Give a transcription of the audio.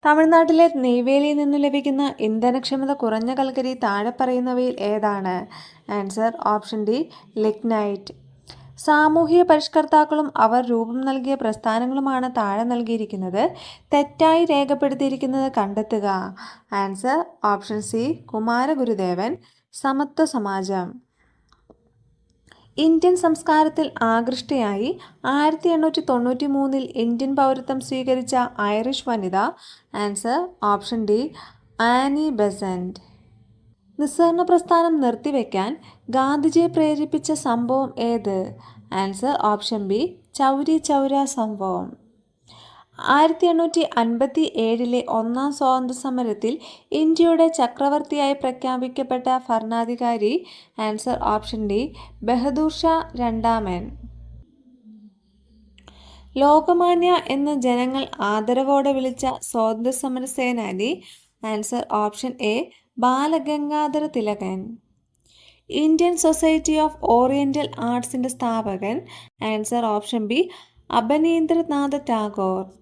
തമിഴ്നാട്ടിലെ നെയ്വേലിയിൽ നിന്നു ലഭിക്കുന്ന ഇന്ധനക്ഷമത കുറഞ്ഞ കൽക്കരി താഴെ പറയുന്നവയിൽ ഏതാണ്? Answer option D lignite. സാമൂഹിക പരിഷ്കർത്താക്കളും അവർ രൂപം നൽകിയ പ്രസ്ഥാനങ്ങളുമാണ് താഴെ നൽകിയിരിക്കുന്നത് തെറ്റായി രേഖപ്പെടുത്തിയിരിക്കുന്നത് കണ്ടെത്തുക. Answer option C Kumaragurudevan. Samatva Samajam. Indian സംസ്കാരത്തിൽ ആകൃഷ്ടയായി 1893 ഇന്ത്യൻ പൗരത്വം സ്വീകരിച്ച ഐറിഷ് വനിത. Answer option D Annie Besant. നിസ്സഹരണ പ്രസ്ഥാനം നിർത്തിവെക്കാൻ ഗാന്ധിജിയെ പ്രേരിപ്പിച്ച സംഭവം ഏത്? Answer option B Chauri Chaura സംഭവം. 1857 ഒന്നാം സ്വാതന്ത്ര്യ സമരത്തിൽ ഇന്ത്യയുടെ ചക്രവർത്തിയായി പ്രഖ്യാപിക്കപ്പെട്ട ഭരണാധികാരി. Answer option D Bahadur Shah രണ്ടാമൻ. ലോകമാന്യ എന്ന് ജനങ്ങൾ ആദരവോടെ വിളിച്ച സ്വാതന്ത്ര്യ സമര സേനാനി. ആൻസർ ഓപ്ഷൻ എ ബാലഗംഗാധര തിലകൻ. ഇന്ത്യൻ സൊസൈറ്റി ഓഫ് ഓറിയന്റൽ ആർട്സിന്റെ സ്ഥാപകൻ. Answer option B Abanindranath Tagore.